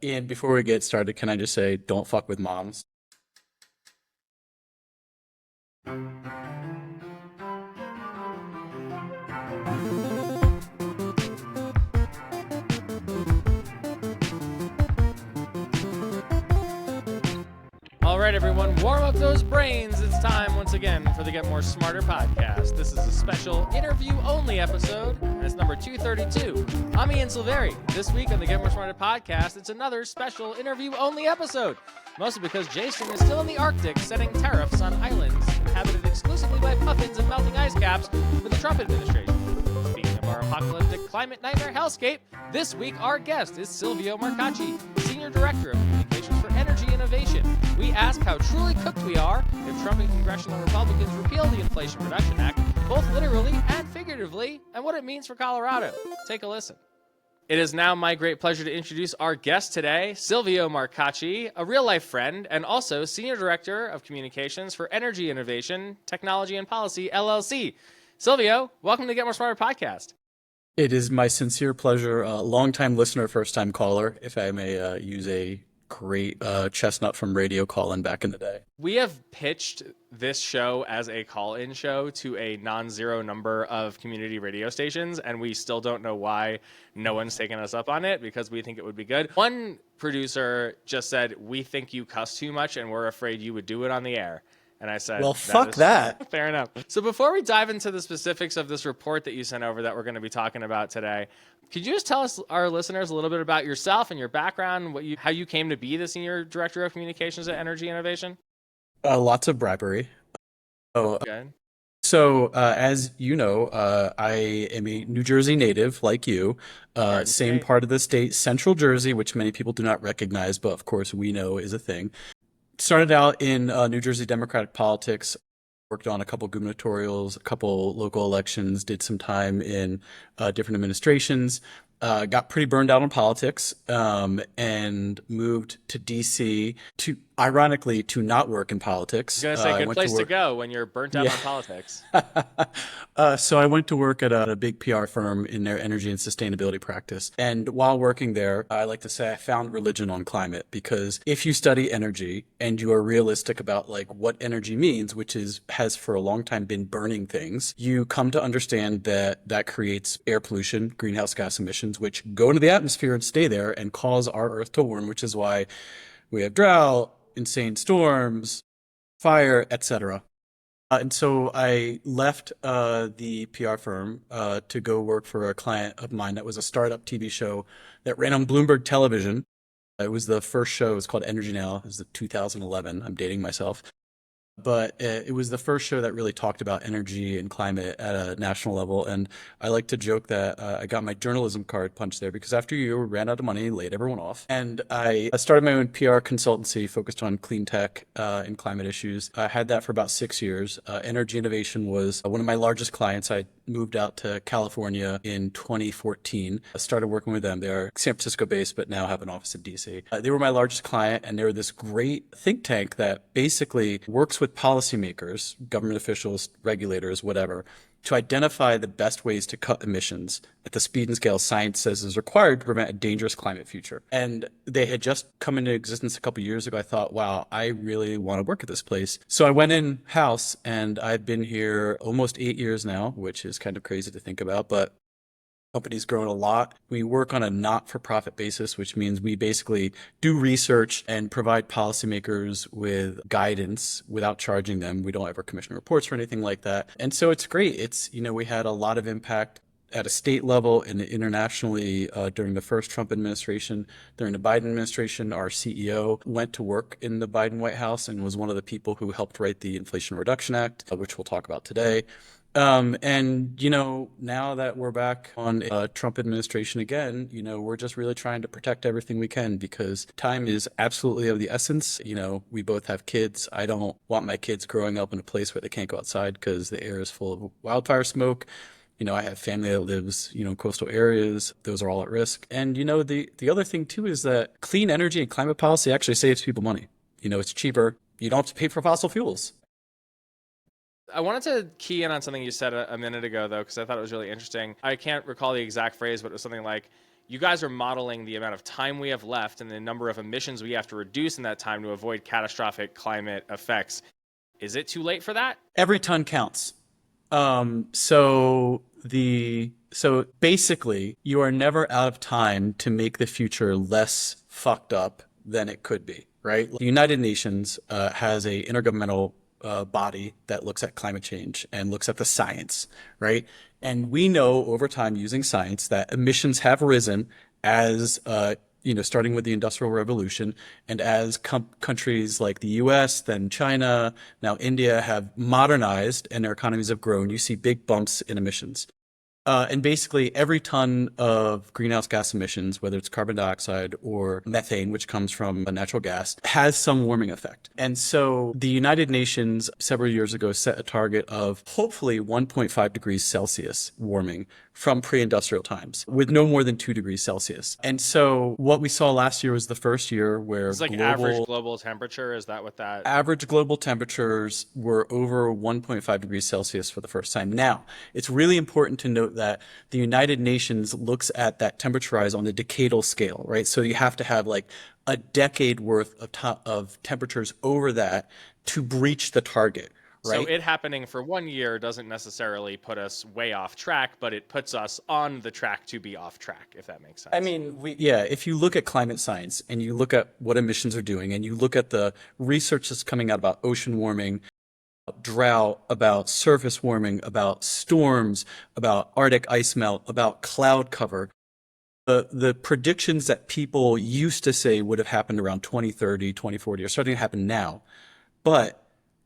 And before we get started, can I just say, don't fuck with moms? All right, everyone, warm up those brains. It's time once again for the Get More Smarter podcast. This is a special interview-only episode, and it's number 232. I'm Ian Silveri. This week on the Get More Smarter podcast, it's another special interview-only episode, mostly because Jason is still in the Arctic setting tariffs on islands inhabited exclusively by puffins and melting ice caps with the Trump administration. Speaking of our apocalyptic climate nightmare hellscape, this week our guest is Silvio Marcacci, Senior Director of Communications for Energy Innovation. We ask how truly cooked we are if Trump and Congressional Republicans repeal the Inflation Reduction Act, both literally and figuratively, and what it means for Colorado. Take a listen. It is now my great pleasure to introduce our guest today, Silvio Marcacci, a real-life friend and also Senior Director of Communications for Energy Innovation, Technology and Policy, LLC. Silvio, welcome to the Get More Smarter podcast. It is my sincere pleasure, longtime listener, first-time caller, if I may use a great chestnut from radio call-in back in the day. We have pitched this show as a call-in show to a non-zero number of community radio stations, and we still don't know why no one's taken us up on it because we think it would be good. One producer just said, "We think you cuss too much and we're afraid you would do it on the air." And I said, well, fuck that. Fair enough. So before we dive into the specifics of this report that you sent over that we're going to be talking about today, could you just tell us, our listeners, a little bit about yourself and your background, how you came to be the Senior Director of Communications at Energy Innovation? Lots of bribery. Okay. So, as you know, I am a New Jersey native, like you. Same part of the state, Central Jersey, which many people do not recognize, but of course we know is a thing. Started out in New Jersey Democratic politics, worked on a couple gubernatorials, a couple local elections, did some time in different administrations, got pretty burned out on politics, and moved to DC to, ironically, to not work in politics. I was going to say, good place to go when you're burnt out on politics. So I went to work at a big PR firm in their energy and sustainability practice. And while working there, I like to say I found religion on climate, because if you study energy and you are realistic about like what energy means, which has for a long time been burning things, you come to understand that that creates air pollution, greenhouse gas emissions, which go into the atmosphere and stay there and cause our Earth to warm, which is why we have drought, insane storms, fire, etc. And so I left the PR firm to go work for a client of mine that was a startup TV show that ran on Bloomberg Television. It was the first show. It was called Energy Now. It was 2011. I'm dating myself. But it was the first show that really talked about energy and climate at a national level. And I like to joke that I got my journalism card punched there because after a year, we ran out of money, laid everyone off. And I started my own PR consultancy focused on clean tech and climate issues. I had that for about 6 years. Energy Innovation was one of my largest clients. I moved out to California in 2014. I started working with them. They're San Francisco based, but now have an office in DC. They were my largest client, and they were this great think tank that basically works with policymakers, government officials, regulators, whatever, to identify the best ways to cut emissions at the speed and scale science says is required to prevent a dangerous climate future. And they had just come into existence a couple of years ago. I thought, wow, I really want to work at this place. So I went in-house, and I've been here almost 8 years now, which is kind of crazy to think about, but company's grown a lot. We work on a not-for-profit basis, which means we basically do research and provide policymakers with guidance without charging them. We don't ever commission reports or anything like that. And so it's great. We had a lot of impact at a state level and internationally during the first Trump administration. During the Biden administration, our CEO went to work in the Biden White House and was one of the people who helped write the Inflation Reduction Act, which we'll talk about today. Now that we're back on Trump administration again, we're just really trying to protect everything we can because time is absolutely of the essence. We both have kids. I don't want my kids growing up in a place where they can't go outside because the air is full of wildfire smoke. I have family that lives, in coastal areas. Those are all at risk. And, the other thing too is that clean energy and climate policy actually saves people money. It's cheaper. You don't have to pay for fossil fuels. I wanted to key in on something you said a minute ago, though, because I thought it was really interesting. I can't recall the exact phrase, but it was something like, you guys are modeling the amount of time we have left and the number of emissions we have to reduce in that time to avoid catastrophic climate effects. Is it too late for that? Every ton counts. So basically, you are never out of time to make the future less fucked up than it could be, right? The United Nations has a intergovernmental body that looks at climate change and looks at the science, right? And we know over time using science that emissions have risen as starting with the Industrial Revolution, and as countries like the U.S., then China, now India have modernized and their economies have grown, you see big bumps in emissions. And basically, every ton of greenhouse gas emissions, whether it's carbon dioxide or methane, which comes from natural gas, has some warming effect. And so the United Nations several years ago set a target of hopefully 1.5 degrees Celsius warming from pre-industrial times, with no more than 2 degrees Celsius. And so what we saw last year was the first year where It's like average global temperature. Is that what that? Average global temperatures were over 1.5 degrees Celsius for the first time. Now, it's really important to note that the United Nations looks at that temperature rise on the decadal scale, right? So you have to have like a decade worth of temperatures over that to breach the target. Right? So it happening for 1 year doesn't necessarily put us way off track, but it puts us on the track to be off track, if that makes sense. I mean, if you look at climate science and you look at what emissions are doing and you look at the research that's coming out about ocean warming, drought, about surface warming, about storms, about Arctic ice melt, about cloud cover, the predictions that people used to say would have happened around 2030, 2040 are starting to happen now. But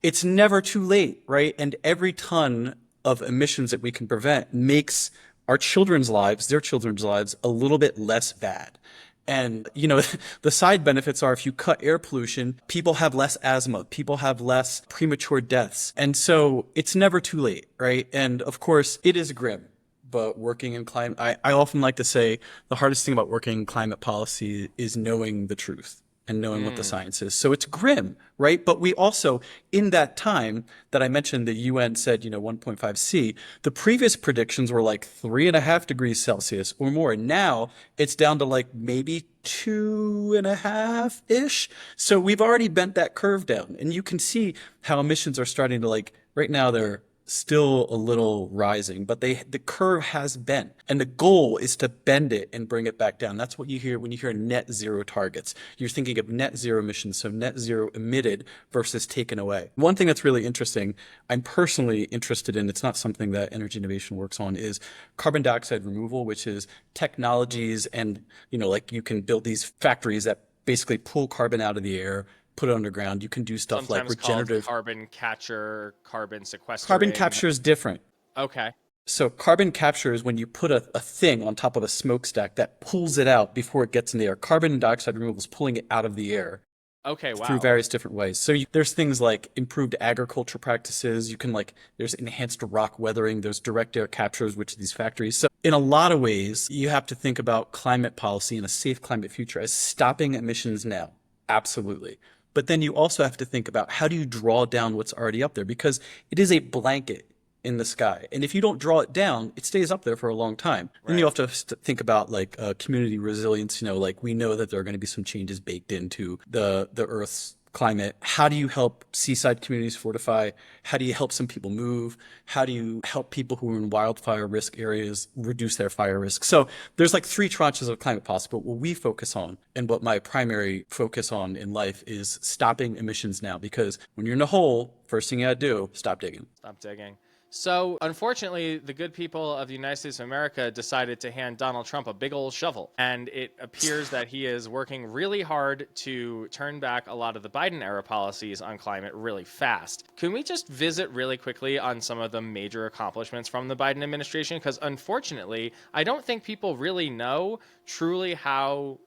it's never too late, right? And every ton of emissions that we can prevent makes our children's lives, their children's lives, a little bit less bad. And, the side benefits are if you cut air pollution, people have less asthma, people have less premature deaths. And so it's never too late, right? And of course, it is grim. But working in climate, I often like to say the hardest thing about working in climate policy is knowing the truth and knowing what the science is. So it's grim, right? But we also, in that time that I mentioned, the UN said, 1.5C, the previous predictions were like 3.5 degrees Celsius or more. Now it's down to like maybe 2.5-ish. So we've already bent that curve down. And you can see how emissions are starting to right now they're still a little rising, but the curve has bent, and the goal is to bend it and bring it back down. That's what you hear when you hear net zero targets. You're thinking of net zero emissions, so net zero emitted versus taken away. One thing that's really interesting, I'm personally interested in, it's not something that Energy Innovation works on, is carbon dioxide removal, which is technologies and, you can build these factories that basically pull carbon out of the air, put it underground. You can do stuff Sometimes like regenerative. carbon capture, carbon sequestration. Carbon capture is different. Okay. So carbon capture is when you put a thing on top of a smokestack that pulls it out before it gets in the air. Carbon dioxide removal is pulling it out of the air. Okay, wow. Through various different ways. So there's things like improved agriculture practices. You can there's enhanced rock weathering. There's direct air captures, which are these factories. So in a lot of ways, you have to think about climate policy and a safe climate future as stopping emissions now. Absolutely. But then you also have to think about how do you draw down what's already up there, because it is a blanket in the sky. And if you don't draw it down, it stays up there for a long time. Right. Then you have to think about community resilience. We know that there are going to be some changes baked into the Earth's climate. How do you help seaside communities fortify? How do you help some people move? How do you help people who are in wildfire risk areas reduce their fire risk? So there's 3 tranches of climate policy, but what we focus on and what my primary focus on in life is stopping emissions now, because when you're in a hole, first thing you gotta do, stop digging. Stop digging. So, unfortunately, the good people of the United States of America decided to hand Donald Trump a big old shovel. And it appears that he is working really hard to turn back a lot of the Biden-era policies on climate really fast. Can we just visit really quickly on some of the major accomplishments from the Biden administration? Because, unfortunately, I don't think people really know truly how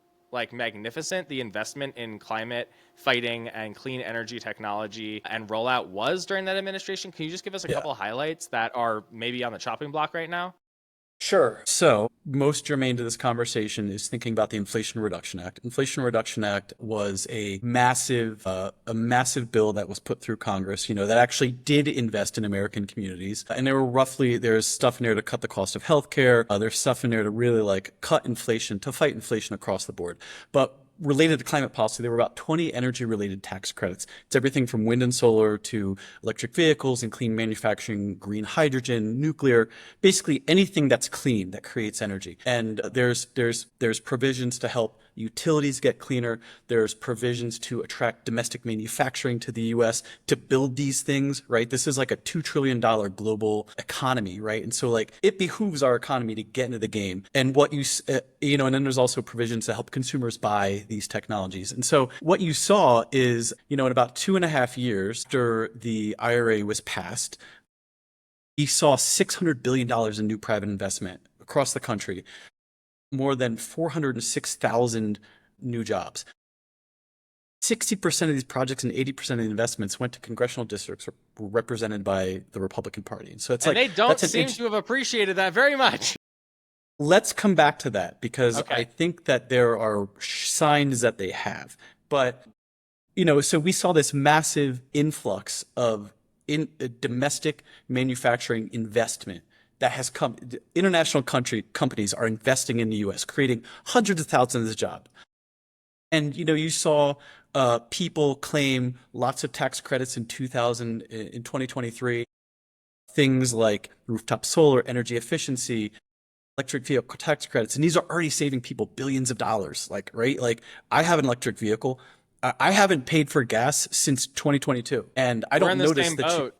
magnificent the investment in climate fighting and clean energy technology and rollout was during that administration. Can you just give us a couple highlights that are maybe on the chopping block right now? Sure. So, most germane to this conversation is thinking about the Inflation Reduction Act. Inflation Reduction Act was a massive bill that was put through Congress, that actually did invest in American communities. And there's stuff in there to cut the cost of healthcare. There's stuff in there to really like cut inflation, to fight inflation across the board. But related to climate policy, there were about 20 energy related tax credits. It's everything from wind and solar to electric vehicles and clean manufacturing, green hydrogen, nuclear, basically anything that's clean that creates energy. And there's provisions to help utilities get cleaner. There's provisions to attract domestic manufacturing to the US to build these things, right? This is like a $2 trillion global economy, right? And so like it behooves our economy to get into the game. And and then there's also provisions to help consumers buy these technologies. And so what you saw is, in about 2.5 years after the IRA was passed, we saw $600 billion in new private investment across the country, more than 406,000 new jobs. 60% of these projects and 80% of the investments went to congressional districts were represented by the Republican Party. And so it's they don't seem to have appreciated that very much. Let's come back to that because Okay. I think that there are signs that they have. But, so we saw this massive influx of domestic manufacturing investment that has come. International companies are investing in the U.S., creating hundreds of thousands of jobs. And, you saw people claim lots of tax credits in 2023, things like rooftop solar, energy efficiency, electric vehicle tax credits, and these are already saving people billions of dollars. Like, right? Like, I have an electric vehicle. I haven't paid for gas since 2022, and I don't notice that. We're in the same boat.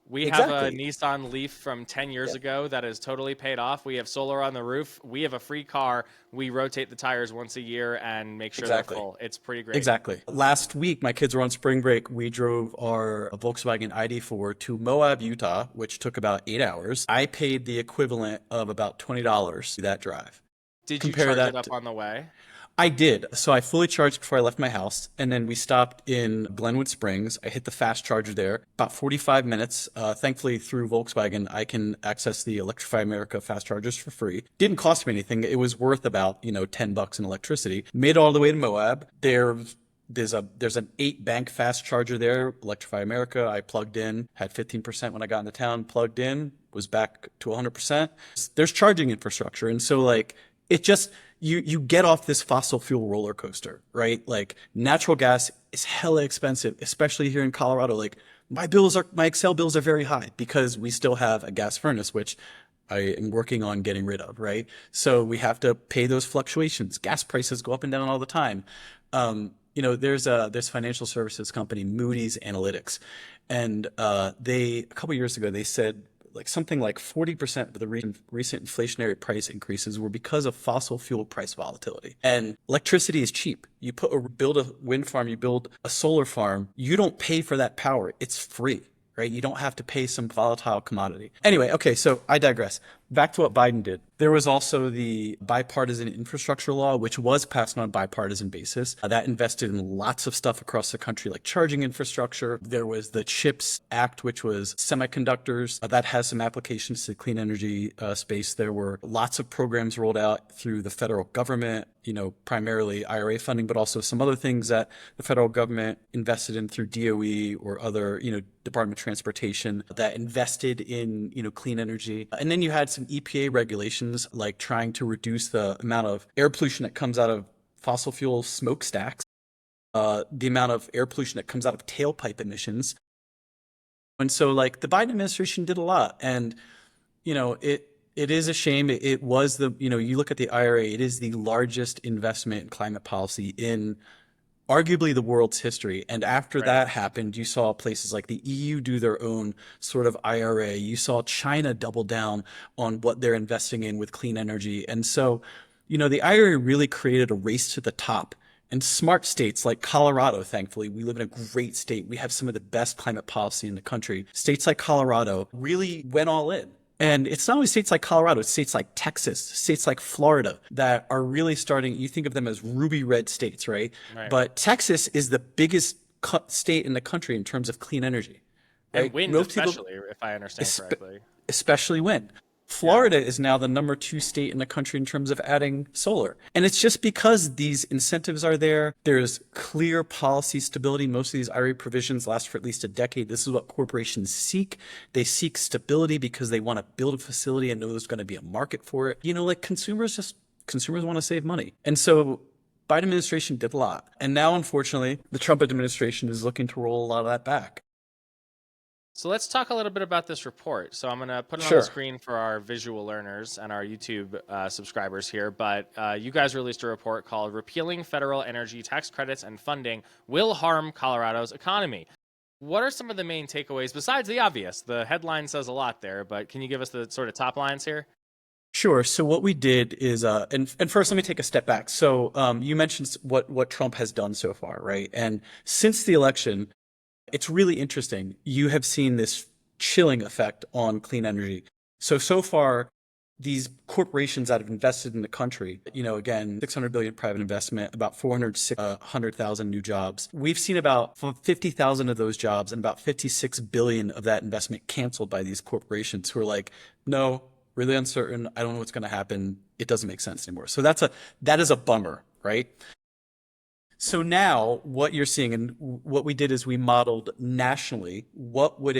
We have a Nissan Leaf from 10 years ago that is totally paid off. We have solar on the roof. We have a free car. We rotate the tires once a year and make sure they're full. It's pretty great. Exactly. Last week, my kids were on spring break. We drove our Volkswagen ID4 to Moab, Utah, which took about 8 hours. I paid the equivalent of about $20 that drive. Did you charge it up on the way? I did. So I fully charged before I left my house, and then we stopped in Glenwood Springs. I hit the fast charger there, about 45 minutes. Thankfully, through Volkswagen, I can access the Electrify America fast chargers for free. Didn't cost me anything. It was worth about, $10 in electricity. Made it all the way to Moab. There's an 8-bank fast charger there, Electrify America. I plugged in, had 15% when I got into town, plugged in, was back to 100%. There's charging infrastructure. And so like, it just, you get off this fossil fuel roller coaster, right? Like natural gas is hella expensive, especially here in Colorado. Like my Excel bills are very high because we still have a gas furnace, which I am working on getting rid of, right? So we have to pay those fluctuations. Gas prices go up and down all the time. There's financial services company, Moody's Analytics. And a couple years ago, they said something like 40% of the recent inflationary price increases were because of fossil fuel price volatility. And electricity is cheap. You build a wind farm, you build a solar farm, you don't pay for that power. It's free, right? You don't have to pay some volatile commodity. Anyway, okay, so I digress. Back to what Biden did. There was also the bipartisan infrastructure law, which was passed on a bipartisan basis. That invested in lots of stuff across the country, like charging infrastructure. There was the CHIPS Act, which was semiconductors. That has some applications to the clean energy space. There were lots of programs rolled out through the federal government, primarily IRA funding, but also some other things that the federal government invested in through DOE or other, Department of Transportation that invested in, clean energy. And then you had some EPA regulations, like trying to reduce the amount of air pollution that comes out of fossil fuel smokestacks, the amount of air pollution that comes out of tailpipe emissions. And so like the Biden administration did a lot. And, it is a shame. It was you look at the IRA, it is the largest investment in climate policy in arguably the world's history. And after that happened, you saw places like the EU do their own sort of IRA. You saw China double down on what they're investing in with clean energy. And so, the IRA really created a race to the top. And smart states like Colorado, thankfully, we live in a great state. We have some of the best climate policy in the country. States like Colorado really went all in. And it's not only states like Colorado, it's states like Texas, states like Florida that are really starting, you think of them as ruby red states, right? But Texas is the biggest state in the country in terms of clean energy. Right? And wind especially, if I understand correctly. Especially wind. Yeah. Florida is now the #2 state in the country in terms of adding solar. And it's just because these incentives are there. There's clear policy stability. Most of these IRA provisions last for at least a decade. This is what corporations seek. They seek stability because they want to build a facility and know there's going to be a market for it. Like consumers want to save money. And so Biden administration did a lot. And now, unfortunately, the Trump administration is looking to roll a lot of that back. So let's talk a little bit about this report. So I'm going to put it on Sure. the screen for our visual learners and our YouTube subscribers here. But you guys released a report called Repealing Federal Energy Tax Credits and Funding Will Harm Colorado's Economy. What are some of the main takeaways besides the obvious? The headline says a lot there, but can you give us the sort of top lines here? Sure. So what we did is, and first let me take a step back. So you mentioned what Trump has done so far, right? And since the election, it's really interesting. You have seen this chilling effect on clean energy. So far, these corporations that have invested in the country, again, 600 billion private investment, about 400,000 new jobs. We've seen about 50,000 of those jobs and about 56 billion of that investment canceled by these corporations who are like, no, really uncertain. I don't know what's going to happen. It doesn't make sense anymore. So that is a bummer, right? So now what you're seeing, and what we did is we modeled nationally, what would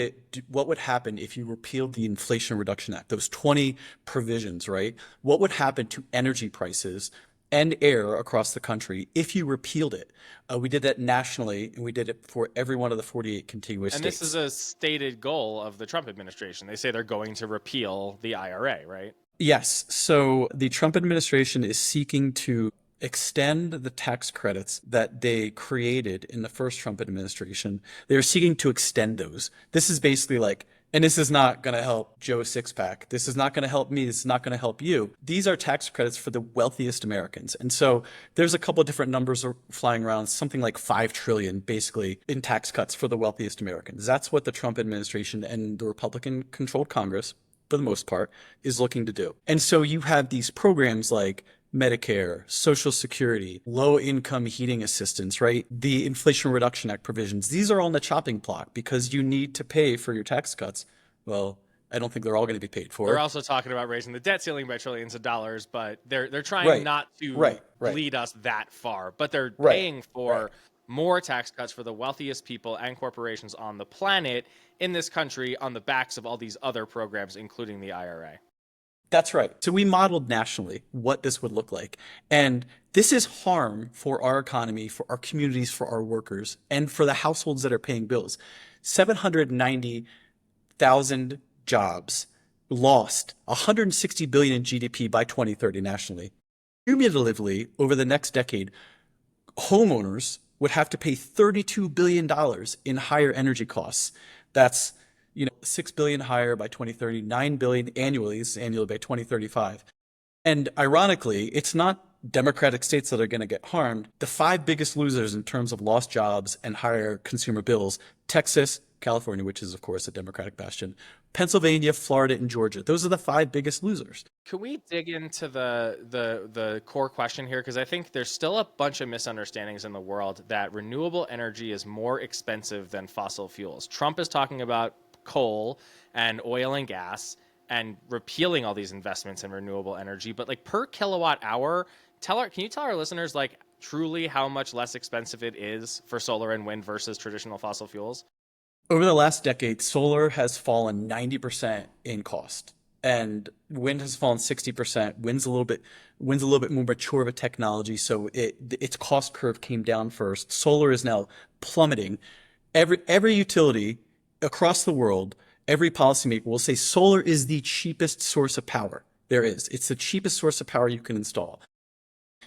happen if you repealed the Inflation Reduction Act, those 20 provisions, right? What would happen to energy prices and air across the country if you repealed it? We did that nationally, and we did it for every one of the 48 contiguous states. And this is a stated goal of the Trump administration. They say they're going to repeal the IRA, right? Yes. So the Trump administration is seeking to extend the tax credits that they created in the first Trump administration. They're seeking to extend those. This is basically like, and this is not going to help Joe Sixpack. This is not going to help me. This is not going to help you. These are tax credits for the wealthiest Americans. And so there's a couple of different numbers flying around, something like 5 trillion basically in tax cuts for the wealthiest Americans. That's what the Trump administration and the Republican controlled Congress, for the most part, is looking to do. And so you have these programs like Medicare, Social Security, low-income heating assistance, right? The Inflation Reduction Act provisions. These are all on the chopping block because you need to pay for your tax cuts. Well, I don't think they're all going to be paid for. They're also talking about raising the debt ceiling by trillions of dollars, but they're trying not to lead us that far. But they're paying for more tax cuts for the wealthiest people and corporations on the planet in this country on the backs of all these other programs, including the IRA. That's right. So we modeled nationally what this would look like. And this is harm for our economy, for our communities, for our workers, and for the households that are paying bills. 790,000 jobs lost, 160 billion in GDP by 2030 nationally. Cumulatively, over the next decade, homeowners would have to pay $32 billion in higher energy costs. That's 6 billion higher by 2030, 9 billion annually by 2035. And ironically, it's not Democratic states that are going to get harmed. The 5 biggest losers in terms of lost jobs and higher consumer bills: Texas, California, which is of course a Democratic bastion, Pennsylvania, Florida, and Georgia. Those are the 5 biggest losers. Can we dig into the core question here? Because I think there's still a bunch of misunderstandings in the world that renewable energy is more expensive than fossil fuels. Trump is talking about coal and oil and gas and repealing all these investments in renewable energy, but like per kilowatt hour, can you tell our listeners like truly how much less expensive it is for solar and wind versus traditional fossil fuels? Over the last decade, solar has fallen 90% in cost, and wind has fallen 60%. Wind's a little bit more mature of a technology, so its cost curve came down first. Solar is now plummeting. Every utility across the world, every policymaker will say solar is the cheapest source of power there is. It's the cheapest source of power you can install.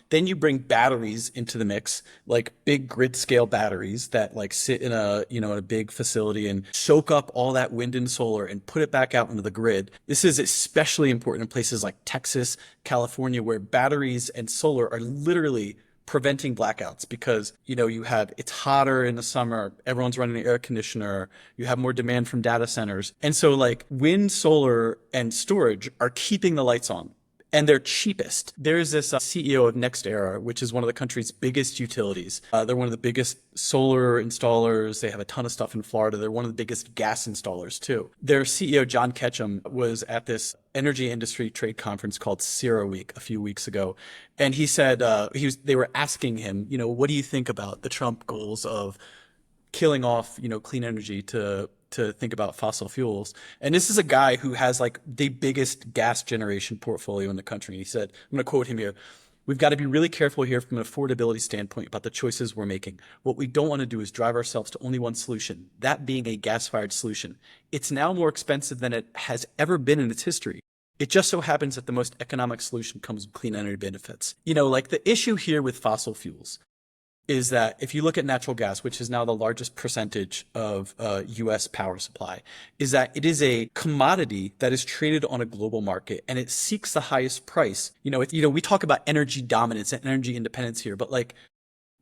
Then you bring batteries into the mix, like big grid scale batteries that like sit in in a big facility and soak up all that wind and solar and put it back out into the grid. This is especially important in places like Texas, California, where batteries and solar are literally preventing blackouts because, it's hotter in the summer, everyone's running an air conditioner, you have more demand from data centers. And so like wind, solar, and storage are keeping the lights on. and they're cheapest. There's this CEO of NextEra, which is one of the country's biggest utilities. They're one of the biggest solar installers. They have a ton of stuff in Florida. They're one of the biggest gas installers too. Their CEO, John Ketchum, was at this energy industry trade conference called Cira Week a few weeks ago. And he said, they were asking him, what do you think about the Trump goals of killing off, clean energy to think about fossil fuels? And this is a guy who has like the biggest gas generation portfolio in the country. He said, I'm going to quote him here: "We've got to be really careful here from an affordability standpoint about the choices we're making. What we don't want to do is drive ourselves to only one solution, that being a gas-fired solution. It's now more expensive than it has ever been in its history. It just so happens that the most economic solution comes with clean energy benefits." Like the issue here with fossil fuels is that if you look at natural gas, which is now the largest percentage of U.S. power supply, is that it is a commodity that is traded on a global market and it seeks the highest price. We talk about energy dominance and energy independence here, but like,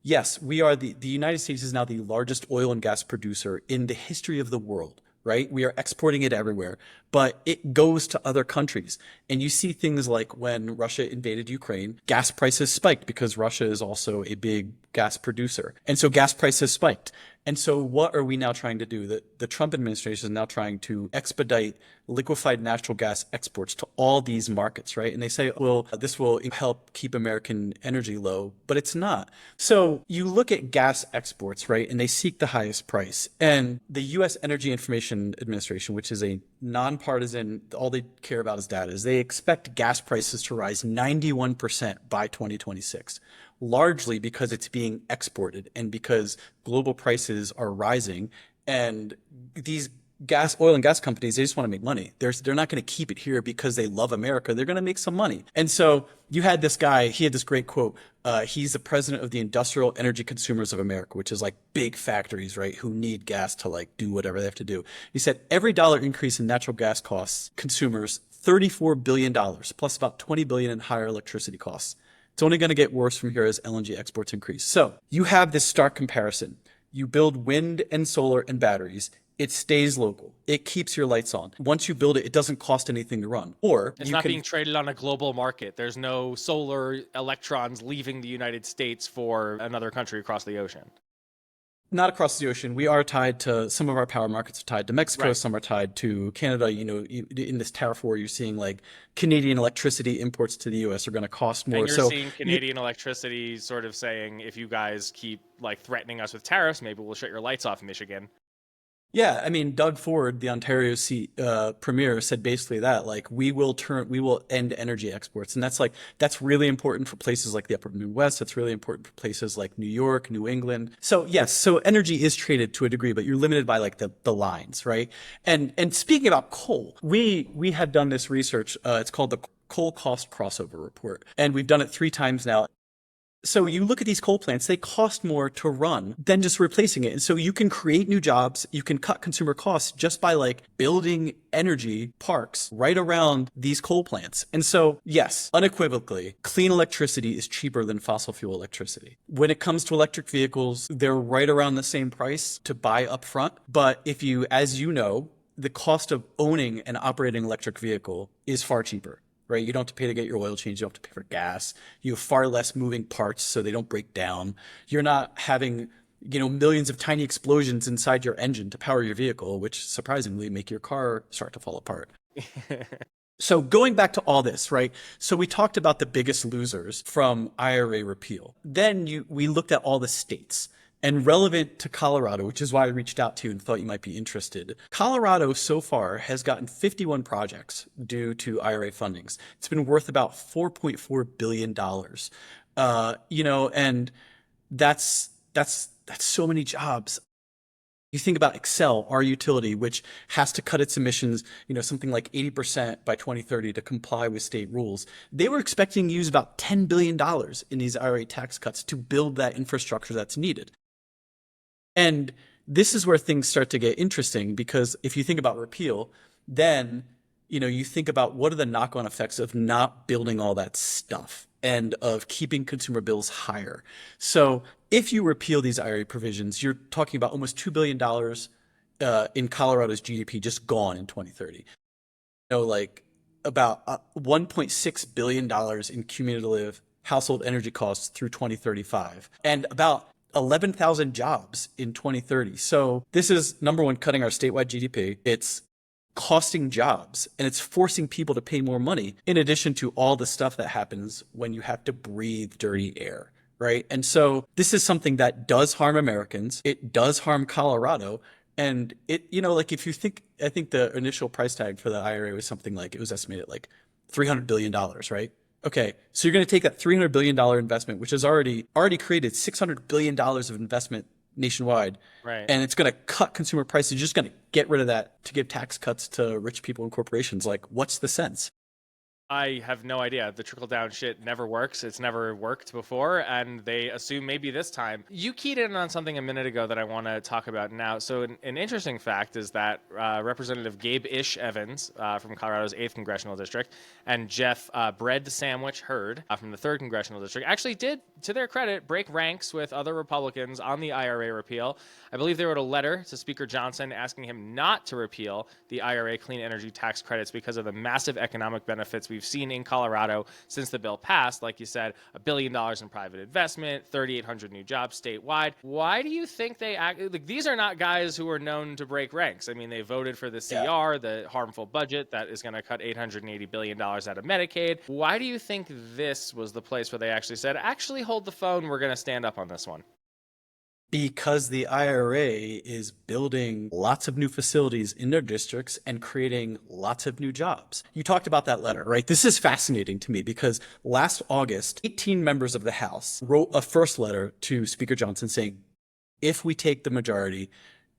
yes, we are the United States is now the largest oil and gas producer in the history of the world. Right? We are exporting it everywhere, but it goes to other countries. And you see things like when Russia invaded Ukraine, gas prices spiked because Russia is also a big gas producer. And so gas prices spiked. And so what are we now trying to do? The Trump administration is now trying to expedite liquefied natural gas exports to all these markets, right? And they say, well, this will help keep American energy low, but it's not. So you look at gas exports, right? And they seek the highest price. And the U.S. Energy Information Administration, which is a nonpartisan, all they care about is data, is they expect gas prices to rise 91% by 2026. Largely because it's being exported and because global prices are rising, and these oil and gas companies, they just want to make money. They're not going to keep it here because they love America. They're going to make some money. And so you had this guy, he had this great quote. He's the president of the Industrial Energy Consumers of America, which is like big factories, right? Who need gas to like do whatever they have to do. He said, every dollar increase in natural gas costs consumers $34 billion plus about $20 billion in higher electricity costs. It's only going to get worse from here as LNG exports increase. So you have this stark comparison. You build wind and solar and batteries. It stays local. It keeps your lights on. Once you build it, it doesn't cost anything to run. Or it's not being traded on a global market. There's no solar electrons leaving the United States for another country across the ocean. Not across the ocean. We are tied to, some of our power markets are tied to Mexico. Right. Some are tied to Canada. In this tariff war, you're seeing like Canadian electricity imports to the U.S. are going to cost more. And you're seeing Canadian electricity sort of saying, if you guys keep like threatening us with tariffs, maybe we'll shut your lights off in Michigan. Yeah, I mean, Doug Ford, the Ontario premier, said basically that, like, we will end energy exports. And that's really important for places like the upper Midwest. That's really important for places like New York, New England. So yes, so energy is traded to a degree, but you're limited by like the lines, right? And speaking about coal, we have done this research. It's called the Coal Cost Crossover Report. And we've done it 3 times now. So you look at these coal plants, they cost more to run than just replacing it. And so you can create new jobs, you can cut consumer costs just by like building energy parks right around these coal plants. And so yes, unequivocally, clean electricity is cheaper than fossil fuel electricity. When it comes to electric vehicles, they're right around the same price to buy up front. But if you, as you know, the cost of owning and operating an electric vehicle is far cheaper. Right? You don't have to pay to get your oil changed. You don't have to pay for gas. You have far less moving parts so they don't break down. You're not having, millions of tiny explosions inside your engine to power your vehicle, which surprisingly make your car start to fall apart. So going back to all this, right? So we talked about the biggest losers from IRA repeal. Then we looked at all the states. And relevant to Colorado, which is why I reached out to you and thought you might be interested. Colorado so far has gotten 51 projects due to IRA fundings. It's been worth about $4.4 billion. And that's so many jobs. You think about Xcel, our utility, which has to cut its emissions, something like 80% by 2030 to comply with state rules. They were expecting to use about $10 billion in these IRA tax cuts to build that infrastructure that's needed. And this is where things start to get interesting, because if you think about repeal, then, you think about what are the knock-on effects of not building all that stuff and of keeping consumer bills higher. So if you repeal these IRA provisions, you're talking about almost $2 billion in Colorado's GDP just gone in 2030. about $1.6 billion in cumulative household energy costs through 2035 and about 11,000 jobs in 2030. So this is, number one, cutting our statewide GDP. It's costing jobs and it's forcing people to pay more money, in addition to all the stuff that happens when you have to breathe dirty air, right? And so this is something that does harm Americans. It does harm Colorado. And it, like if you think, I think the initial price tag for the IRA was something like, it was estimated like $300 billion, right? Okay, so you're going to take that $300 billion investment, which has already created $600 billion of investment nationwide, Right. and it's going to cut consumer prices. You're just going to get rid of that to give tax cuts to rich people and corporations. Like, what's the sense? I have no idea. The trickle down shit never works. It's never worked before, and they assume maybe this time. You keyed in on something a minute ago that I want to talk about now. So an interesting fact is that Representative Gabe Ish Evans from Colorado's 8th Congressional District and Jeff Bread Sandwich Hurd from the 3rd Congressional District actually did, to their credit, break ranks with other Republicans on the IRA repeal. I believe they wrote a letter to Speaker Johnson asking him not to repeal the IRA clean energy tax credits because of the massive economic benefits we've seen in Colorado since the bill passed. Like you said, $1 billion in private investment, 3,800 new jobs statewide. Why do you think they act like these are not guys who are known to break ranks? I mean, they voted for the CR, the harmful budget that is going to cut $880 billion out of Medicaid. Why do you think this was the place where they actually said, actually hold the phone, we're going to stand up on this one? Because the IRA is building lots of new facilities in their districts and creating lots of new jobs. You talked about that letter, right? This is fascinating to me because last August, 18 members of the House wrote a first letter to Speaker Johnson saying, if we take the majority,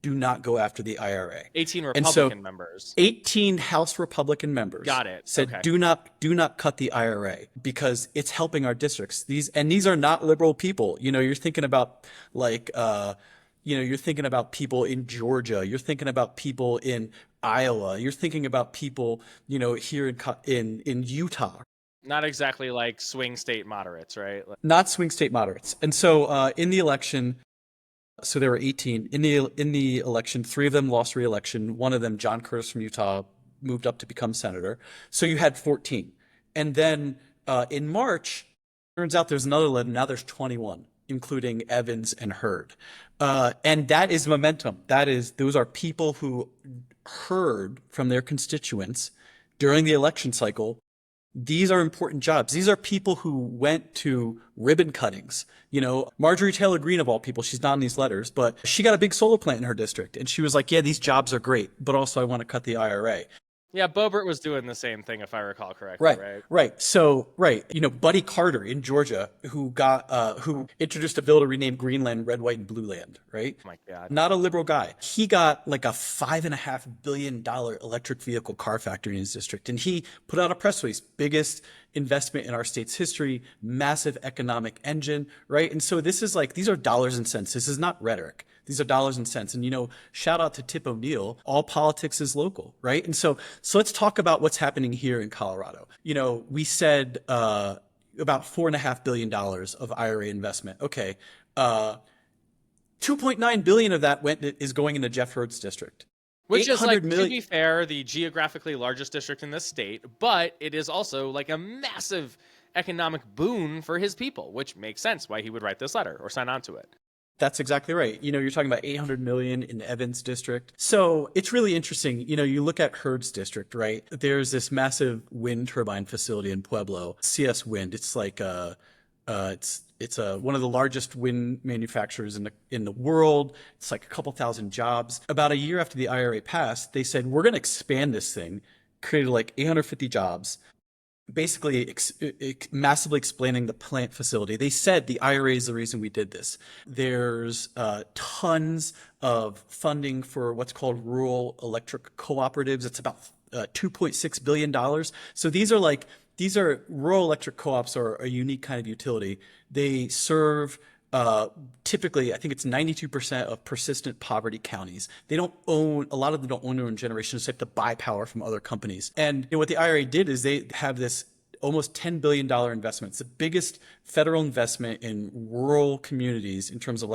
do not go after the IRA. 18 Republican members. 18 House Republican members. Got it. Said, okay. do not cut the IRA because it's helping our districts. These are not liberal people. You're thinking about you're thinking about people in Georgia. You're thinking about people in Iowa. You're thinking about people, here in Utah. Not exactly like swing state moderates, right? Not swing state moderates. And so in the election, so there were 18 in the election. 3 of them lost re-election. One of them, John Curtis from Utah, moved up to become senator. So you had 14. And then in March, turns out there's another 11. Now there's 21, including Evans and Hurd. And that is momentum. Those are people who heard from their constituents during the election cycle. These are important jobs. These are people who went to ribbon cuttings. Marjorie Taylor Greene, of all people, she's not in these letters, but she got a big solar plant in her district. And she was like, yeah, these jobs are great, but also I want to cut the IRA. Yeah, Boebert was doing the same thing, if I recall correctly. Right. So, Buddy Carter in Georgia, who introduced a bill to rename Greenland Red, White, and Blue Land, right? Oh my God. Not a liberal guy. He got like a $5.5 billion electric vehicle car factory in his district. And he put out a press release, biggest investment in our state's history, massive economic engine, right? And so these are dollars and cents. This is not rhetoric. These are dollars and cents. And, shout out to Tip O'Neill. All politics is local, right? And so let's talk about what's happening here in Colorado. We said about $4.5 billion of IRA investment. Okay. $2.9 billion of that is going into Jeff Hurd's district. Which is, to be fair, the geographically largest district in the state, but it is also like a massive economic boon for his people, which makes sense why he would write this letter or sign on to it. That's exactly right. You're talking about $800 million in Evans district. So it's really interesting. You look at Hurd's district, right? There's this massive wind turbine facility in Pueblo, CS Wind. It's like it's one of the largest wind manufacturers in the world. It's like a couple thousand jobs. About a year after the IRA passed, they said, we're going to expand this thing, created like 850 jobs. Basically massively explaining the plant facility. They said the IRA is the reason we did this. There's tons of funding for what's called rural electric cooperatives. It's about $2.6 billion. So these are rural electric co-ops are a unique kind of utility. They serve typically, I think it's 92% of persistent poverty counties. A lot of them don't own their own generation, so they have to buy power from other companies. And what the IRA did is they have this almost $10 billion investment. It's the biggest federal investment in rural communities in terms of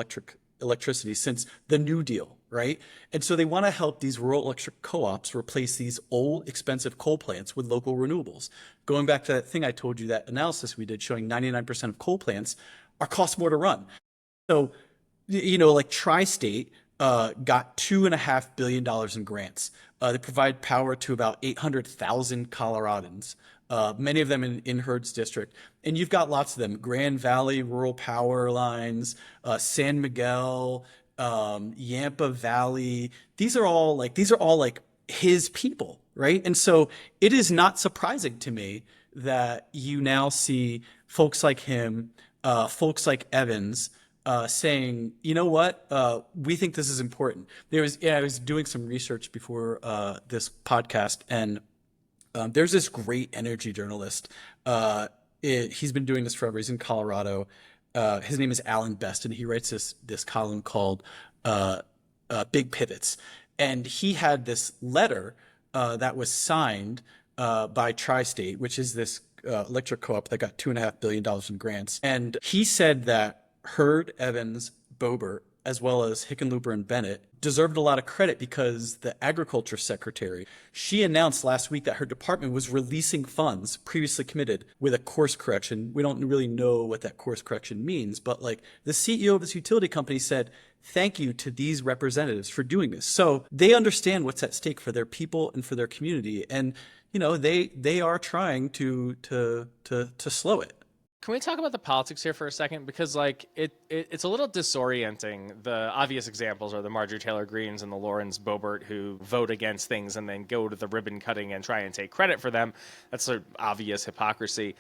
electricity since the New Deal, right? And so they want to help these rural electric co-ops replace these old, expensive coal plants with local renewables. Going back to that thing I told you, that analysis we did showing 99% of coal plants are cost more to run. So, like Tri-State got $2.5 billion in grants. They provide power to about 800,000 Coloradans, many of them in Hurd's district. And you've got lots of them: Grand Valley Rural Power Lines, San Miguel, Yampa Valley. These are all like his people, right? And so it is not surprising to me that you now see folks like him, folks like Evans, saying, you know what, we think this is important. I was doing some research before this podcast, and there's this great energy journalist. He's been doing this forever. He's in Colorado. His name is Alan Best, and he writes this column called Big Pivots. And he had this letter that was signed by Tri-State, which is this electric co-op that got $2.5 billion in grants. And he said that Hurd, Evans, Boebert, as well as Hickenlooper and Bennett deserved a lot of credit because the agriculture secretary, she announced last week that her department was releasing funds previously committed with a course correction. We don't really know what that course correction means, but like the CEO of this utility company said, thank you to these representatives for doing this. So they understand what's at stake for their people and for their community. And, they are trying to slow it. Can we talk about the politics here for a second? Because it's a little disorienting. The obvious examples are the Marjorie Taylor Greenes and the Lawrence Boebert, who vote against things and then go to the ribbon cutting and try and take credit for them. That's sort of obvious hypocrisy.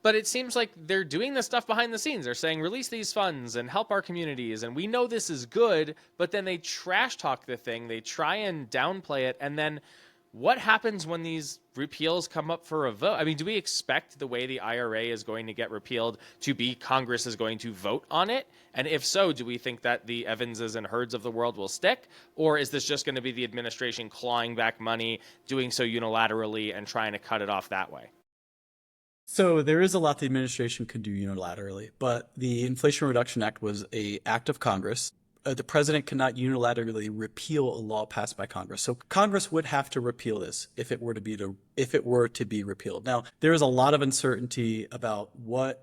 But it seems like they're doing this stuff behind the scenes. They're saying, release these funds and help our communities. And we know this is good, but then they trash talk the thing. They try and downplay it. And then what happens when these repeals come up for a vote? I mean, do we expect the way the IRA is going to get repealed to be Congress is going to vote on it? And if so, do we think that the Evanses and Hurds of the world will stick? Or is this just going to be the administration clawing back money, doing so unilaterally, and trying to cut it off that way? So there is a lot the administration could do unilaterally, but the Inflation Reduction Act was an act of Congress. The president cannot unilaterally repeal a law passed by Congress. So Congress would have to repeal this if it were to be repealed. Now, there is a lot of uncertainty about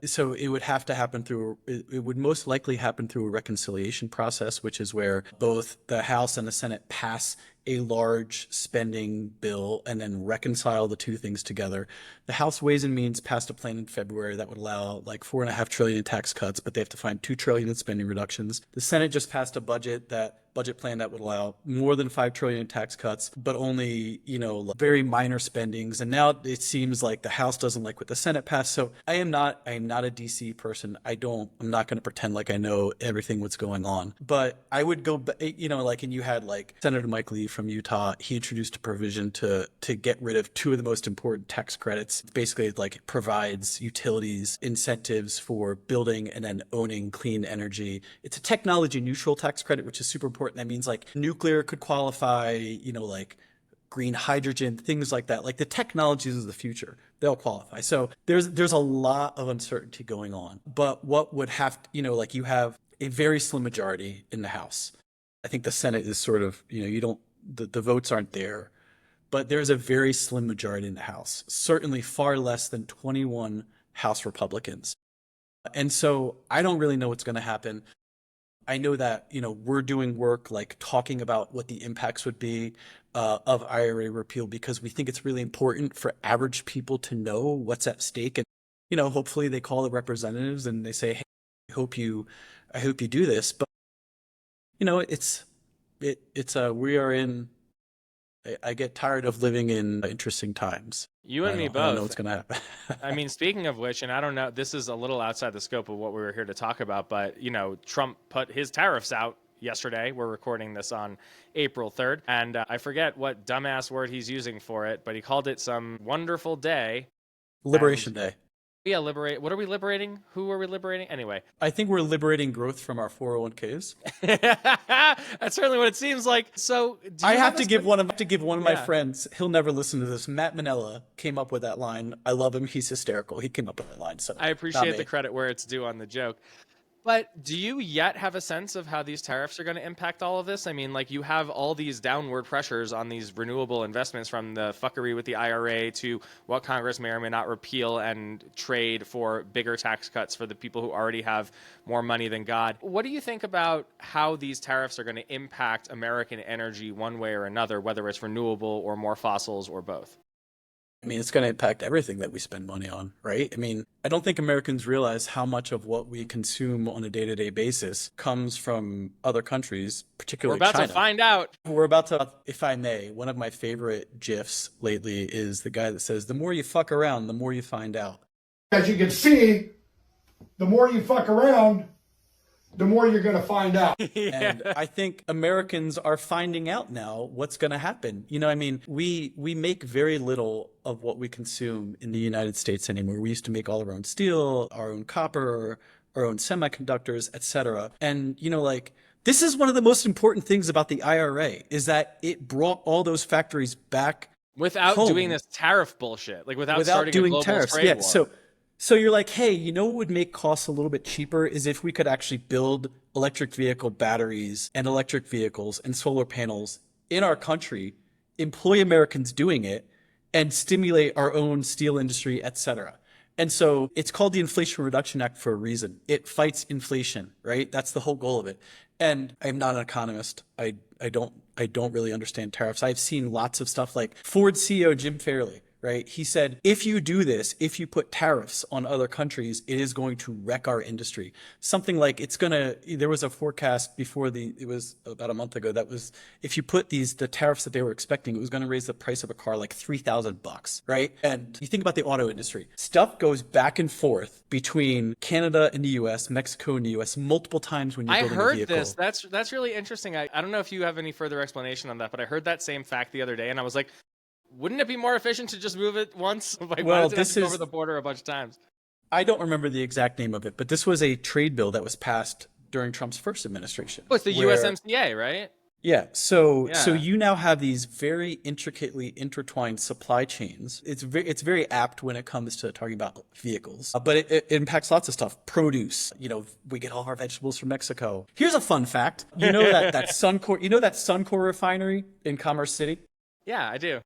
so it would have to happen it would most likely happen through a reconciliation process, which is where both the House and the Senate pass a large spending bill and then reconcile the two things together. The House Ways and Means passed a plan in February that would allow like $4.5 trillion in tax cuts, but they have to find $2 trillion in spending reductions. The Senate just passed a budget plan that would allow more than $5 trillion in tax cuts, but only, very minor spendings. And now it seems like the House doesn't like what the Senate passed. So I am not a DC person. I'm not going to pretend like I know everything what's going on, but I would go, and you had like Senator Mike Lee from Utah. He introduced a provision to get rid of two of the most important tax credits. Basically, it provides utilities incentives for building and then owning clean energy. It's a technology neutral tax credit, which is super important. That means like nuclear could qualify, green hydrogen, things like that. Like the technologies of the future, they'll qualify. So there's a lot of uncertainty going on. But what would have, you have a very slim majority in the House. I think the Senate is sort of, the votes aren't there. But there's a very slim majority in the House, certainly far less than 21 House Republicans. And so I don't really know what's going to happen. I know that, we're doing work like talking about what the impacts would be of IRA repeal, because we think it's really important for average people to know what's at stake. And, hopefully they call the representatives and they say, hey, I hope you do this. But, I get tired of living in interesting times. You and me both. I don't know what's going to happen. I mean, speaking of which, and I don't know, this is a little outside the scope of what we were here to talk about, but, Trump put his tariffs out yesterday. We're recording this on April 3rd. And I forget what dumbass word he's using for it, but he called it some wonderful day. Liberation Day. Yeah, liberate. What are we liberating? Who are we liberating? Anyway. I think we're liberating growth from our 401ks. That's certainly what it seems like. So do I you have to a give sen- one of my Yeah. friends. He'll never listen to this. Matt Manella came up with that line. I love him. He's hysterical. He came up with that line. So I not appreciate the me. credit where it's due on the joke. But do you yet have a sense of how these tariffs are going to impact all of this? I mean, like you have all these downward pressures on these renewable investments from the fuckery with the IRA to what Congress may or may not repeal and trade for bigger tax cuts for the people who already have more money than God. What do you think about how these tariffs are going to impact American energy one way or another, whether it's renewable or more fossils or both? I mean, it's going to impact everything that we spend money on, right? I mean, I don't think Americans realize how much of what we consume on a day-to-day basis comes from other countries, We're particularly about China. to find out. We're about to, if I may, one of my favorite GIFs lately is the guy that says, the more you fuck around, the more you find out. As you can see, the more you fuck around, the more you're going to find out. And I think Americans are finding out now what's going to happen. You know, I mean, we make very little of what we consume in the United States anymore. We used to make all our own steel, our own copper, our own semiconductors, etc. And, you know, like, this is one of the most important things about the IRA is that it brought all those factories back Without home. doing this tariff bullshit, like without Without starting a doing global tariffs. trade Yeah. war. So you're like, hey, you know what would make costs a little bit cheaper is if we could actually build electric vehicle batteries and electric vehicles and solar panels in our country, employ Americans doing it, and stimulate our own steel industry, etc. And so it's called the Inflation Reduction Act for a reason. It fights inflation, right? That's the whole goal of it. And I'm not an economist. I don't really understand tariffs. I've seen lots of stuff like Ford CEO Jim Farley, right? He said, if you do this, if you put tariffs on other countries, it is going to wreck our industry. Something like there was a forecast before it was about a month ago that was, if you put the tariffs that they were expecting, it was going to raise the price of a car like $3,000, right? And you think about the auto industry, stuff goes back and forth between Canada and the US, Mexico and the US multiple times when you're I building a heard vehicle. this. That's really interesting. I don't know if you have any further explanation on that, but I heard that same fact the other day, and I was like, wouldn't it be more efficient to just move it once? Like, why does it have to go over the border a bunch of times? I don't remember the exact name of it, but this was a trade bill that was passed during Trump's first administration. Oh, it's the USMCA, right? Yeah. So you now have these very intricately intertwined supply chains. It's very apt when it comes to talking about vehicles, but it impacts lots of stuff. Produce. You know, we get all our vegetables from Mexico. Here's a fun fact. You know that Suncor refinery in Commerce City? Yeah, I do.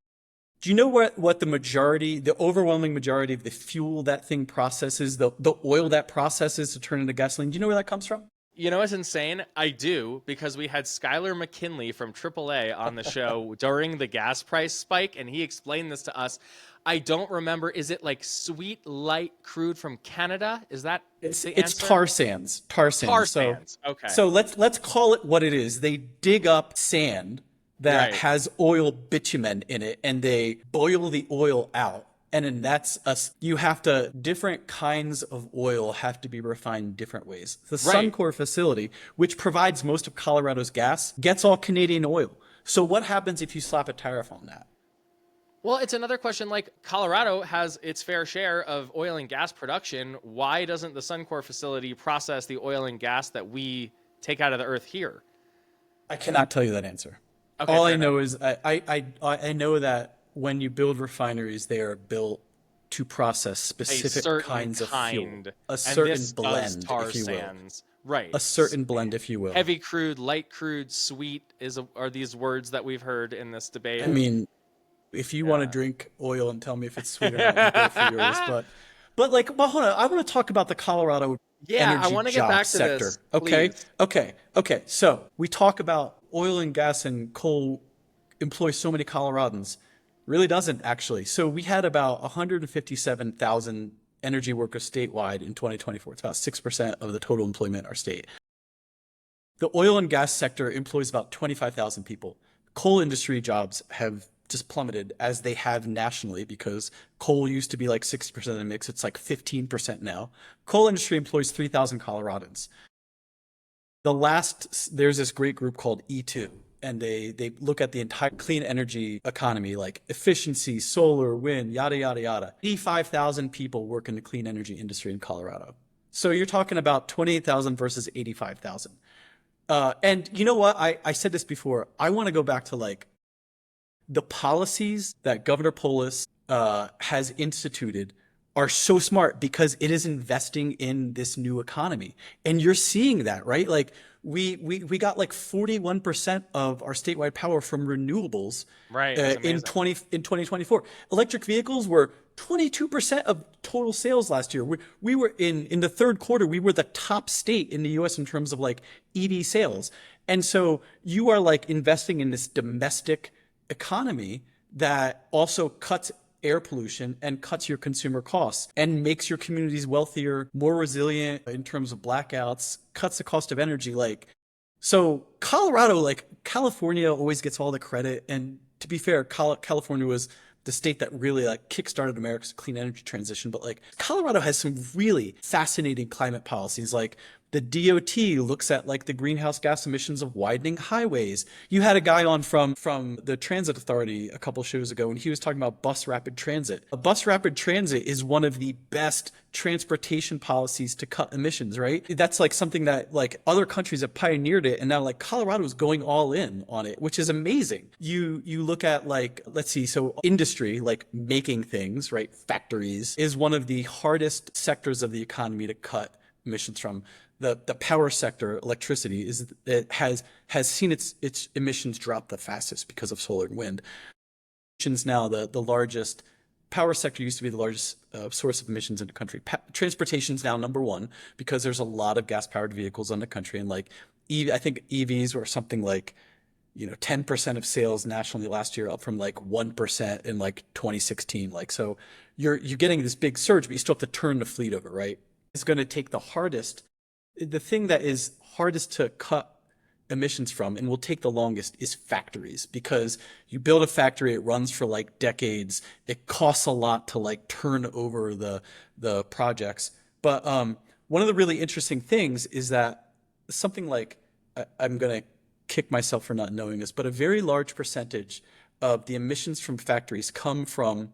Do you know what the overwhelming majority of the fuel that thing processes, the oil that processes to turn into gasoline? Do you know where that comes from? You know what's insane? I do, because we had Skylar McKinley from AAA on the show during the gas price spike, and he explained this to us. I don't remember. Is it like sweet light crude from Canada? Is that the answer? It's tar sands. Tar sands. Okay. So let's call it what it is. They dig up sand that has oil bitumen in it, and they boil the oil out. And then different kinds of oil have to be refined different ways. The Suncor facility, which provides most of Colorado's gas, gets all Canadian oil. So what happens if you slap a tariff on that? Well, it's another question. Like, Colorado has its fair share of oil and gas production. Why doesn't the Suncor facility process the oil and gas that we take out of the earth here? I cannot tell you that answer. Okay, all I know is I know that when you build refineries, they are built to process specific kinds of fuel, a certain blend, if you will. Right. A certain blend, if you will. Heavy crude, light crude, sweet are these words that we've heard in this debate. I mean, if you want to drink oil and tell me if it's sweet or not, you go for yours. But hold on. I want to talk about the Colorado energy job sector. Okay. So we talk about oil and gas and coal employ so many Coloradans. Really doesn't, actually. So we had about 157,000 energy workers statewide in 2024. It's about 6% of the total employment in our state. The oil and gas sector employs about 25,000 people. Coal industry jobs have just plummeted, as they have nationally, because coal used to be like 60% of the mix. It's like 15% now. Coal industry employs 3,000 Coloradans. There's this great group called E2. and they look at the entire clean energy economy, like efficiency, solar, wind, yada, yada, yada. 85,000 people work in the clean energy industry in Colorado. So you're talking about 28,000 versus 85,000. And you know what? I said this before. I want to go back to like the policies that Governor Polis has instituted are so smart because it is investing in this new economy. And you're seeing that, right? Like we got like 41% of our statewide power from renewables in 2024. Electric vehicles were 22% of total sales last year. We were in the third quarter, we were the top state in the US in terms of like EV sales. And so you are like investing in this domestic economy that also cuts air pollution and cuts your consumer costs and makes your communities wealthier, more resilient in terms of blackouts, cuts the cost of energy. Like, so Colorado, like California always gets all the credit. And to be fair, California was the state that really like kickstarted America's clean energy transition. But like Colorado has some really fascinating climate policies. Like the DOT looks at like the greenhouse gas emissions of widening highways. You had a guy on from the Transit Authority a couple shows ago, and he was talking about bus rapid transit. A bus rapid transit is one of the best transportation policies to cut emissions, right? That's like something that like other countries have pioneered it, and now like Colorado is going all in on it, which is amazing. You look at like, let's see, so industry, like making things, right? Factories is one of the hardest sectors of the economy to cut emissions from. The power sector, electricity, has seen its emissions drop the fastest because of solar and wind. Now the largest power sector used to be the largest source of emissions in the country. Transportation is now number one because there's a lot of gas powered vehicles in the country, and like I think EVs were something like 10% of sales nationally last year, up from like 1% in like 2016. Like, so you're getting this big surge, but you still have to turn the fleet over, right? It's going to take the thing that is hardest to cut emissions from and will take the longest is factories, because you build a factory, it runs for like decades. It costs a lot to like turn over the projects. But one of the really interesting things is that something like, I'm going to kick myself for not knowing this, but a very large percentage of the emissions from factories come from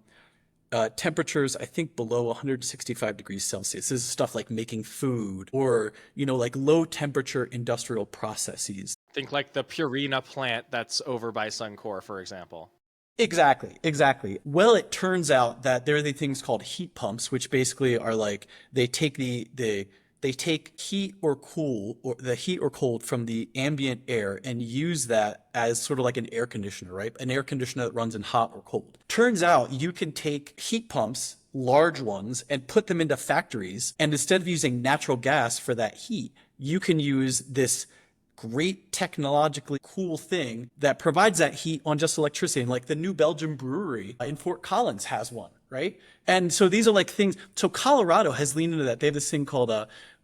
temperatures, I think, below 165 degrees Celsius. This is stuff like making food or, like low temperature industrial processes. Think like the Purina plant that's over by Suncor, for example. Exactly. Well, it turns out that there are the things called heat pumps, which basically are like, they take they take heat or cold from the ambient air and use that as sort of like an air conditioner, right? An air conditioner that runs in hot or cold. Turns out you can take heat pumps, large ones, and put them into factories. And instead of using natural gas for that heat, you can use this great technologically cool thing that provides that heat on just electricity. And like the New Belgium brewery in Fort Collins has one, right? And so these are like things. So Colorado has leaned into that. They have this thing called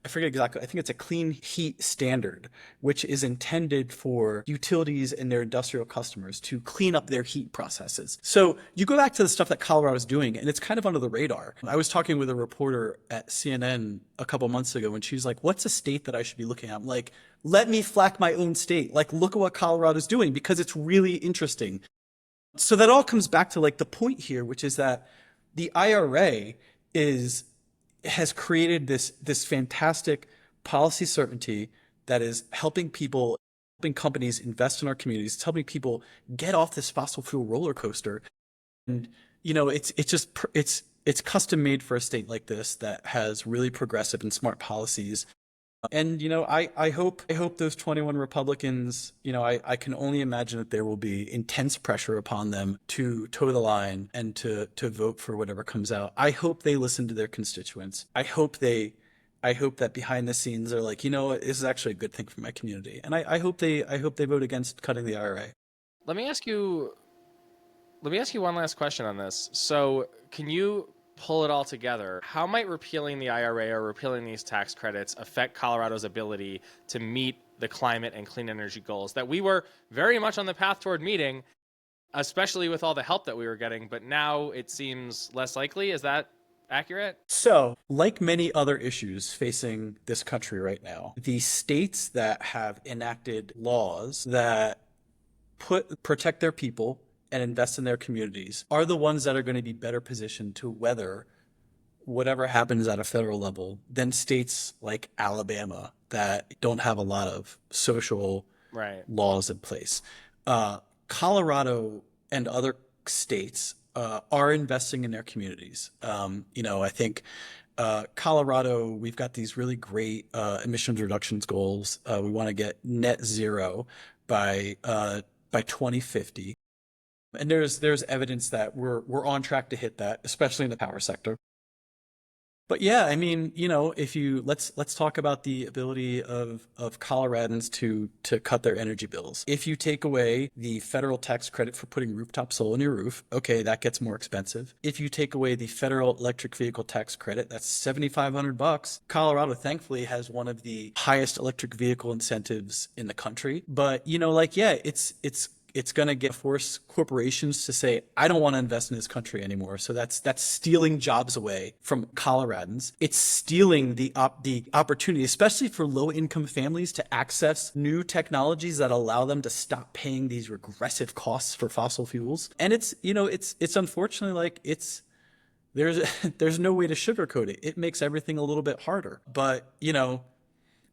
I forget exactly. I think it's a clean heat standard, which is intended for utilities and their industrial customers to clean up their heat processes. So you go back to the stuff that Colorado is doing, and it's kind of under the radar. I was talking with a reporter at CNN a couple months ago, and she was like, what's a state that I should be looking at? I'm like, let me flack my own state. Like, look at what Colorado's doing, because it's really interesting. So that all comes back to like the point here, which is that the IRA has created this fantastic policy certainty that is helping companies invest in our communities. It's helping people get off this fossil fuel roller coaster. And it's custom made for a state like this that has really progressive and smart policies. And I hope those 21 Republicans, I can only imagine that there will be intense pressure upon them to toe the line and to vote for whatever comes out. I hope they listen to their constituents. I hope that behind the scenes they're like, this is actually a good thing for my community. And I hope they vote against cutting the IRA. Let me ask you one last question on this. So can you pull it all together? How might repealing the IRA or repealing these tax credits affect Colorado's ability to meet the climate and clean energy goals that we were very much on the path toward meeting, especially with all the help that we were getting, but now it seems less likely? Is that accurate? So, like many other issues facing this country right now, the states that have enacted laws that protect their people and invest in their communities are the ones that are going to be better positioned to weather whatever happens at a federal level than states like Alabama that don't have a lot of social laws in place. Colorado and other states are investing in their communities. I think Colorado, we've got these really great emissions reductions goals. We want to get net zero by 2050. And there's evidence that we're on track to hit that, especially in the power sector. But yeah, I mean, if you let's talk about the ability of Coloradans to cut their energy bills. If you take away the federal tax credit for putting rooftop solar on your roof, okay, that gets more expensive. If you take away the federal electric vehicle tax credit, that's $7,500. Colorado, thankfully, has one of the highest electric vehicle incentives in the country. But it's going to force corporations to say, I don't want to invest in this country anymore. So that's stealing jobs away from Coloradans. It's stealing the opportunity, especially for low income families, to access new technologies that allow them to stop paying these regressive costs for fossil fuels. And it's unfortunately there's no way to sugarcoat it. It makes everything a little bit harder. But,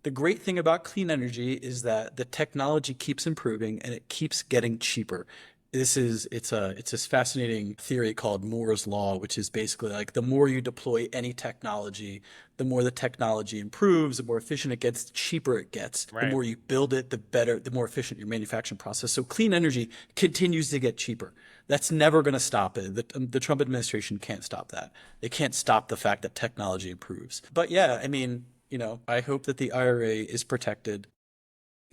the great thing about clean energy is that the technology keeps improving and it keeps getting cheaper. It's this fascinating theory called Moore's Law, which is basically like the more you deploy any technology, the more the technology improves, the more efficient it gets, the cheaper it gets. Right. The more you build it, the better, the more efficient your manufacturing process. So clean energy continues to get cheaper. That's never going to stop it. The Trump administration can't stop that. They can't stop the fact that technology improves. But yeah, I mean, I hope that the IRA is protected.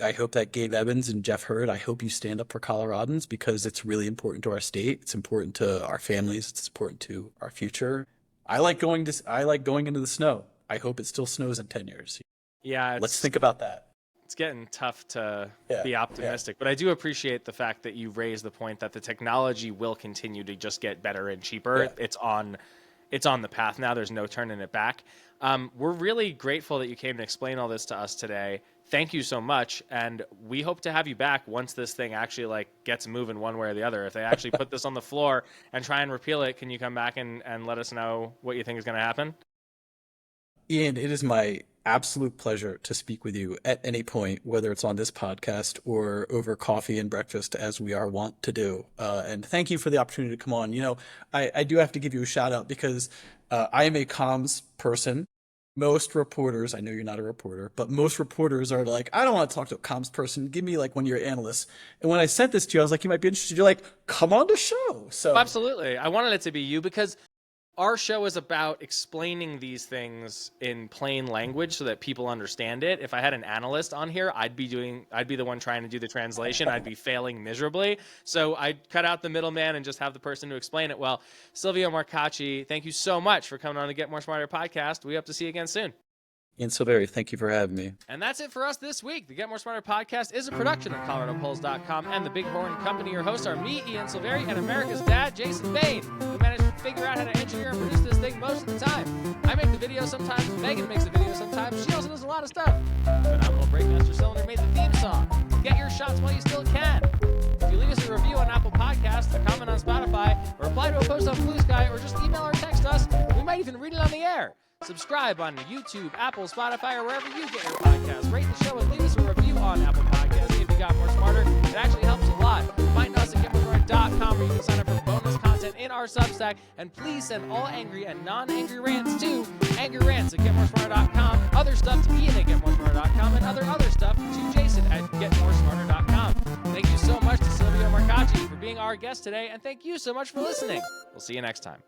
I hope that Gabe Evans and Jeff Hurd, I hope you stand up for Coloradans because it's really important to our state. It's important to our families. It's important to our future. I like going into the snow. I hope it still snows in 10 years. Yeah. Let's think about that. It's getting tough to be optimistic, but I do appreciate the fact that you raised the point that the technology will continue to just get better and cheaper. Yeah. It's on the path now. There's no turning it back. We're really grateful that you came to explain all this to us today. Thank you so much. And we hope to have you back once this thing actually gets moving one way or the other. If they actually put this on the floor and try and repeal it, can you come back and let us know what you think is going to happen? Ian, it is my absolute pleasure to speak with you at any point, whether it's on this podcast or over coffee and breakfast, as we are wont to do. And thank you for the opportunity to come on. I do have to give you a shout out because I am a comms person. Most reporters, I know you're not a reporter, but most reporters are like, I don't want to talk to a comms person. Give me one of your analysts. And when I sent this to you, I was like, you might be interested. You're like, come on the show. So absolutely. I wanted it to be you because our show is about explaining these things in plain language so that people understand it. If I had an analyst on here, I'd be the one trying to do the translation. I'd be failing miserably. So I'd cut out the middleman and just have the person to explain it well. Silvio Marcacci, thank you so much for coming on the Get More Smarter podcast. We hope to see you again soon. Ian Silveri, thank you for having me. And that's it for us this week. The Get More Smarter podcast is a production of ColoradoPolls.com and the Big Horn Company. Your hosts are me, Ian Silveri, and America's dad, Jason Bain, who managed to figure out how to engineer and produce this thing most of the time. I make the video sometimes, Megan makes the video sometimes. She also does a lot of stuff. Phenomenal Breakmaster Cylinder made the theme song. Get your shots while you still can. If you leave us a review on Apple Podcasts, a comment on Spotify, or reply to a post on Bluesky, or just email or text us, we might even read it on the air. Subscribe on YouTube, Apple, Spotify, or wherever you get your podcasts. Rate the show and leave us a review on Apple Podcasts if you got more smarter. It actually helps a lot. Find us at getmoresmarter.com where you can sign up for bonus content in our Substack. And please send all angry and non-angry rants to angryrants@getmoresmarter.com, other stuff to Ian at getmoresmarter.com, and other stuff to Jason at getmoresmarter.com. Thank you so much to Silvio Marcacci for being our guest today, and thank you so much for listening. We'll see you next time.